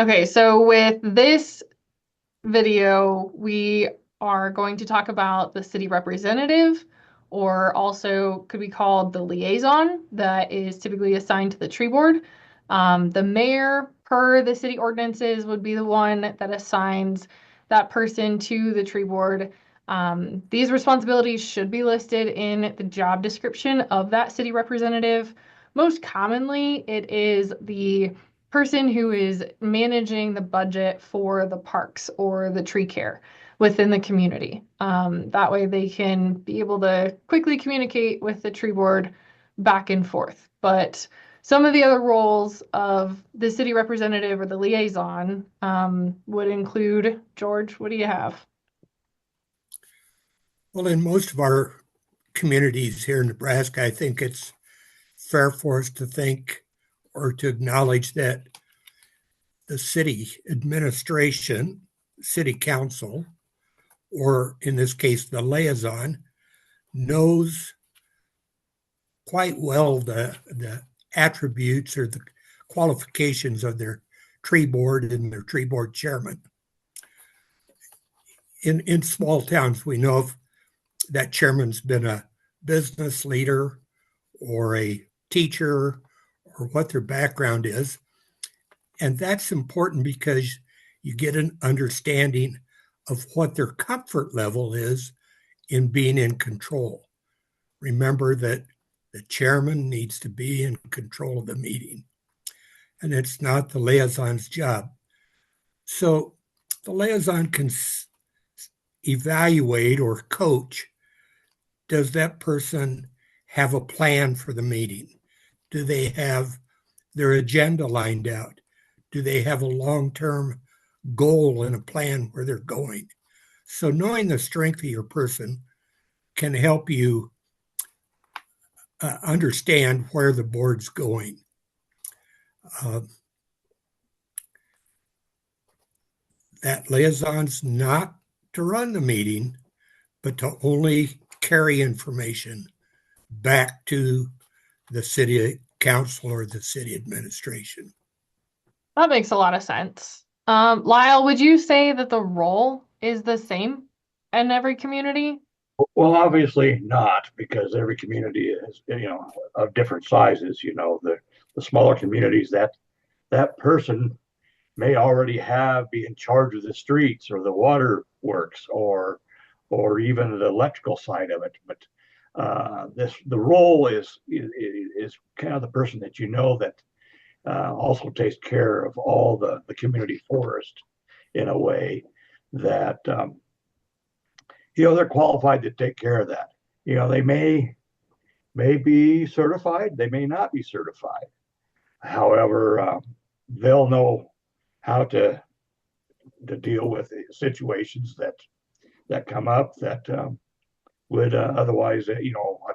Okay, so with this video, we are going to talk about the city representative, or also could be called the liaison, that is typically assigned to the tree board. The mayor, per the city ordinances, would be the one that assigns that person to the tree board. These responsibilities should be listed in the job description of that city representative. Most commonly, it is the person who is managing the budget for the parks or the tree care within the community. That way they can be able to quickly communicate with the tree board back and forth. But some of the other roles of the city representative or the liaison would include, George, what do you have? Well, in most of our communities here in Nebraska, I think it's fair for us to think or to acknowledge that the city administration, city council, or in this case, the liaison, knows quite well the attributes or the qualifications of their tree board and their tree board chairman. In small towns, we know if that chairman's been a business leader or a teacher or what their background is. And that's important because you get an understanding of what their comfort level is in being in control. Remember that the chairman needs to be in control of the meeting, and it's not the liaison's job. So the liaison can evaluate or coach. Does that person have a plan for the meeting? Do they have their agenda lined out? Do they have a long term goal and a plan where they're going? So, knowing the strength of your person can help you understand where the board's going. Uh, that liaison's not to run the meeting, but to only carry information back to the city council or the city administration. That makes a lot of sense. Lyle, would you say that the role is the same in every community? Well, obviously not, because every community is, of different sizes. The smaller communities, that person may already be in charge of the streets or the water works or even the electrical side of it. But the role is kind of the person that that also takes care of all the community forest in a way that they're qualified to take care of that. They may be certified, they may not be certified. However, they'll know how to deal with situations that come up that would otherwise, a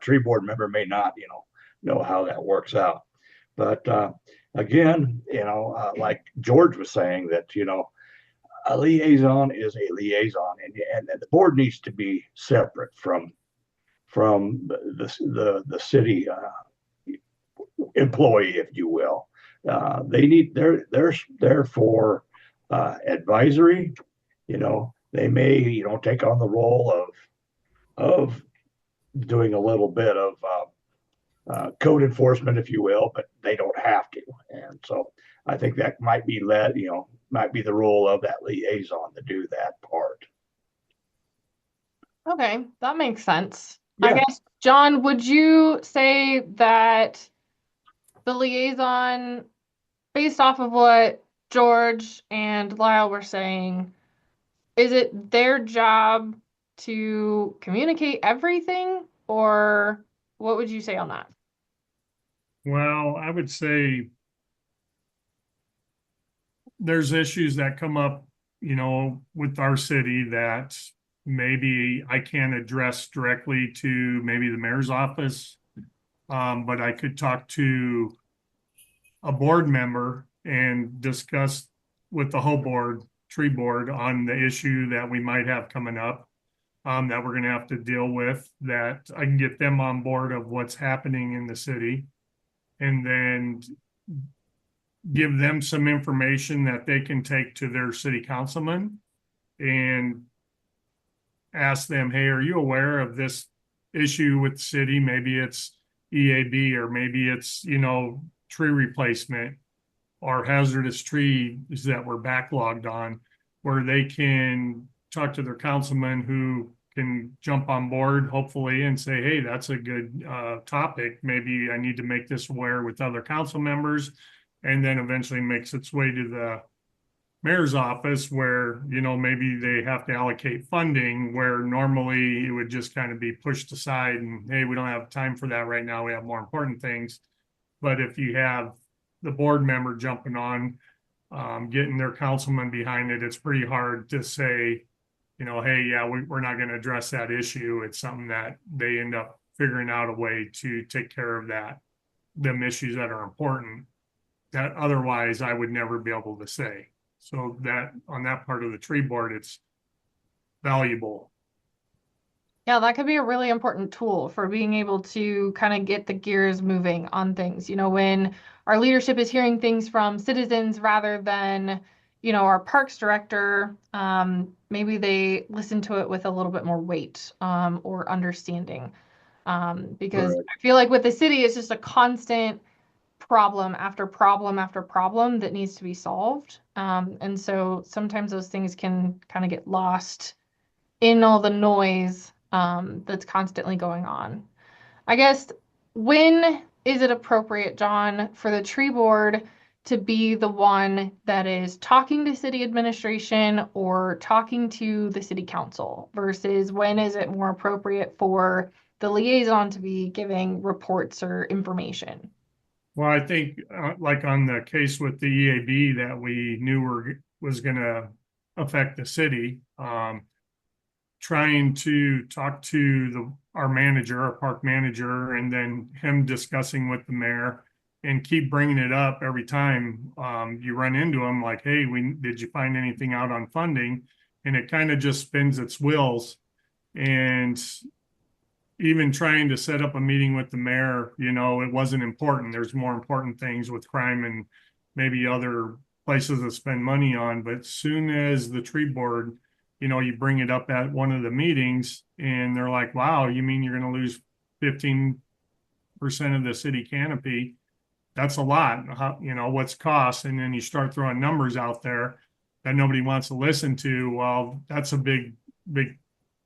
tree board member may not, know how that works out. But again, like George was saying, that a liaison is a liaison, and the board needs to be separate from the city employee, if you will. They're there for advisory. They may take on the role of doing a little bit of code enforcement, if you will, but they don't have to. And so I think that might be the role of that liaison to do that part. Okay, that makes sense. I Yeah. guess, John, would you say that the liaison, based off of what George and Lyle were saying, is it their job to communicate everything, or what would you say on that? Well, I would say there's issues that come up, with our city that maybe I can't address directly to maybe the mayor's office. But I could talk to a board member and discuss with the whole board, tree board, on the issue that we might have coming up, that we're going to have to deal with, that I can get them on board of what's happening in the city. And then give them some information that they can take to their city councilman and ask them, hey, are you aware of this issue with the city? Maybe it's EAB, or maybe it's, tree replacement or hazardous trees that we're backlogged on, where they can talk to their councilman who can jump on board, hopefully, and say, hey, that's a good topic. Maybe I need to make this aware with other council members, and then eventually makes its way to the mayor's office where, maybe they have to allocate funding where normally it would just kind of be pushed aside and, hey, we don't have time for that right now. We have more important things. But if you have the board member jumping on, getting their councilman behind it, it's pretty hard to say, hey, yeah, we're not going to address that issue. It's something that they end up figuring out a way to take care of them issues that are important that otherwise I would never be able to say. So that on that part of the tree board, it's valuable. Yeah, that could be a really important tool for being able to kind of get the gears moving on things. When our leadership is hearing things from citizens rather than, our parks director, maybe they listen to it with a little bit more weight, or understanding. Because Right. I feel like with the city, it's just a constant problem after problem after problem that needs to be solved. And so sometimes those things can kind of get lost in all the noise that's constantly going on. I guess, when is it appropriate, John, for the tree board to be the one that is talking to city administration or talking to the city council versus when is it more appropriate for the liaison to be giving reports or information? Well, I think like on the case with the EAB that we knew was going to affect the city, trying to talk to our manager, our park manager, and then him discussing with the mayor and keep bringing it up every time you run into him, like, hey, did you find anything out on funding? And it kind of just spins its wheels. And even trying to set up a meeting with the mayor, it wasn't important. There's more important things with crime and maybe other places to spend money on. But soon as the tree board, you bring it up at one of the meetings and they're like, wow, you mean you're going to lose 15% of the city canopy? That's a lot. What's cost? And then you start throwing numbers out there that nobody wants to listen to. Well, that's a big, big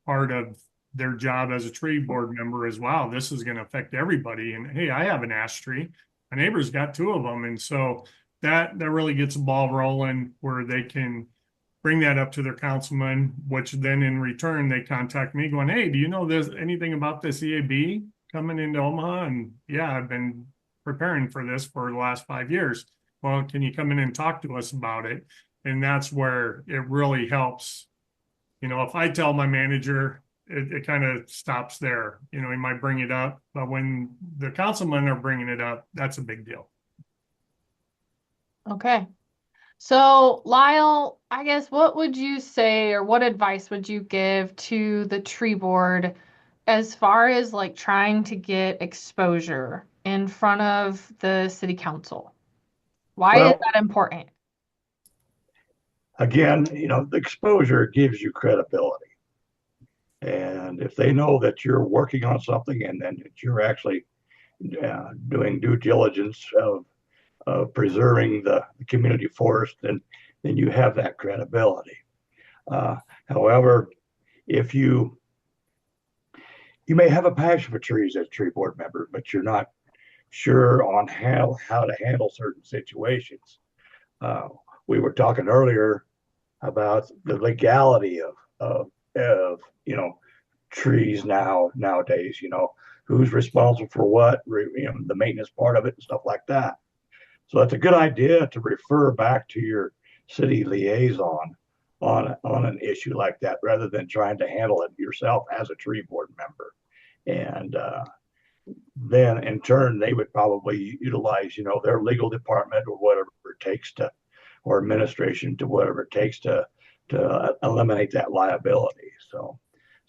part of their job as a tree board member as well. This is going to affect everybody. And hey, I have an ash tree. My neighbor's got two of them. And so that really gets a ball rolling where they can bring that up to their councilman, which then in return, they contact me going, hey, do you know there's anything about this EAB coming into Omaha? And yeah, I've been preparing for this for the last 5 years. Well, can you come in and talk to us about it? And that's where it really helps. If I tell my manager, it kind of stops there. He might bring it up, but when the councilmen are bringing it up, that's a big deal. Okay. So, Lyle, I guess what would you say or what advice would you give to the tree board as far as like trying to get exposure in front of the city council? Why is Well, that important? again, the exposure gives you credibility. And if they know that you're working on something and then that you're actually doing due diligence of preserving the community forest, then you have that credibility. However, if you may have a passion for trees as a tree board member, but you're not sure on how to handle certain situations. We were talking earlier about the legality of trees nowadays. Who's responsible for what, the maintenance part of it and stuff like that. So it's a good idea to refer back to your city liaison on an issue like that rather than trying to handle it yourself as a tree board member. And then in turn, they would probably utilize, their legal department or whatever it takes to, or administration to whatever it takes to eliminate that liability.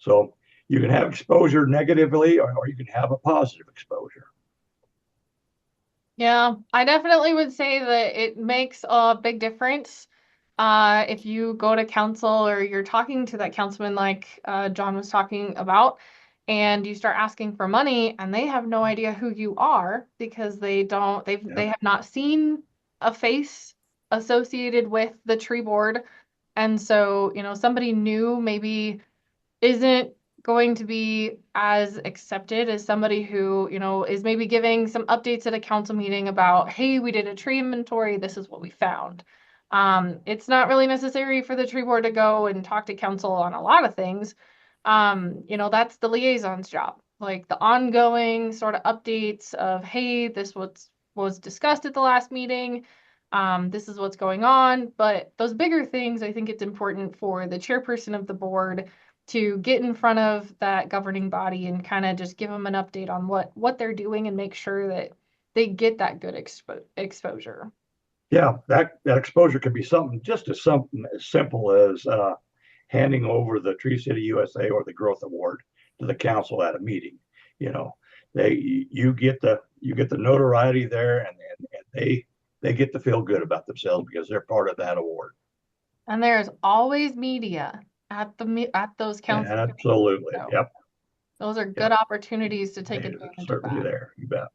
So you can have exposure negatively or you can have a positive exposure. Yeah, I definitely would say that it makes a big difference if you go to council or you're talking to that councilman like John was talking about, and you start asking for money and they have no idea who you are because they Yep. have not seen a face associated with the tree board. And so, somebody new maybe isn't going to be as accepted as somebody who, is maybe giving some updates at a council meeting about, hey, we did a tree inventory, this is what we found. It's not really necessary for the tree board to go and talk to council on a lot of things. That's the liaison's job, like the ongoing sort of updates of, hey, this was discussed at the last meeting. This is what's going on. But those bigger things, I think it's important for the chairperson of the board to get in front of that governing body and kind of just give them an update on what they're doing and make sure that they get that good exposure. Yeah, that exposure could be something as simple as handing over the Tree City USA or the Growth Award to the council at a meeting. You know, you get the notoriety there, and they get to feel good about themselves because they're part of that award. And there's always media at those council meetings. Absolutely. So Yep. those are good Yep. opportunities to take They're advantage of certainly that. there. You bet.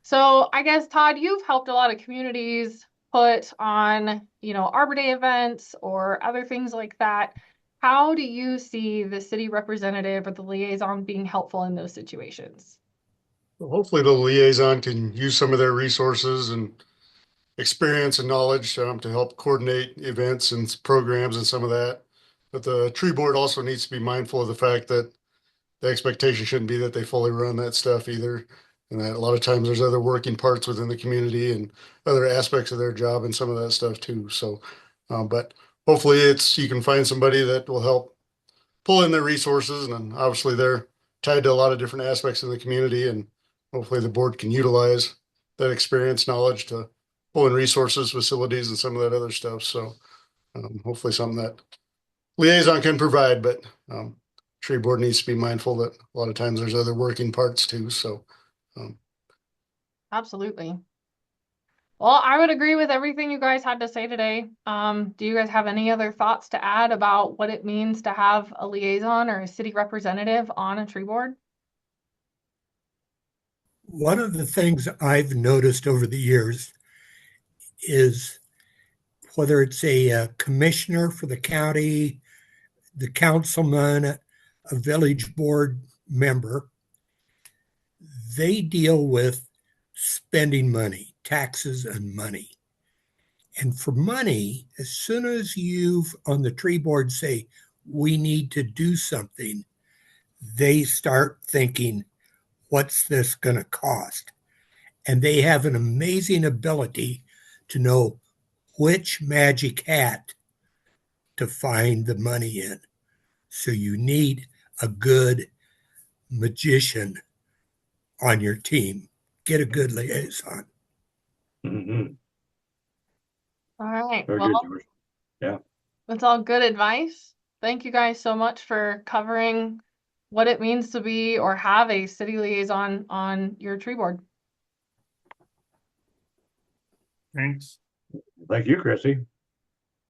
So I guess, Todd, you've helped a lot of communities put on, Arbor Day events or other things like that. How do you see the city representative or the liaison being helpful in those situations? Well, hopefully the liaison can use some of their resources and experience and knowledge to help coordinate events and programs and some of that. But the tree board also needs to be mindful of the fact that the expectation shouldn't be that they fully run that stuff either. And that a lot of times there's other working parts within the community and other aspects of their job and some of that stuff too. So, but hopefully you can find somebody that will help pull in their resources, and then obviously they're tied to a lot of different aspects of the community, and hopefully the board can utilize that experience, knowledge to pull in resources, facilities, and some of that other stuff. So hopefully something that liaison can provide, but tree board needs to be mindful that a lot of times there's other working parts too. So um, Absolutely. Well, I would agree with everything you guys had to say today. Do you guys have any other thoughts to add about what it means to have a liaison or a city representative on a tree board? One of the things I've noticed over the years is whether it's a commissioner for the county, the councilman, a village board member, they deal with spending money, taxes and money. And for money, as soon as you've on the tree board say, we need to do something, they start thinking, what's this going to cost? And they have an amazing ability to know which magic hat to find the money in. So you need a good magician on your team. Get a good liaison. Mm-hmm. All right. Very Well, good, George. Yeah. that's all good advice. Thank you guys so much for covering what it means to be or have a city liaison on your tree board. Thanks. Thank you, Chrissy.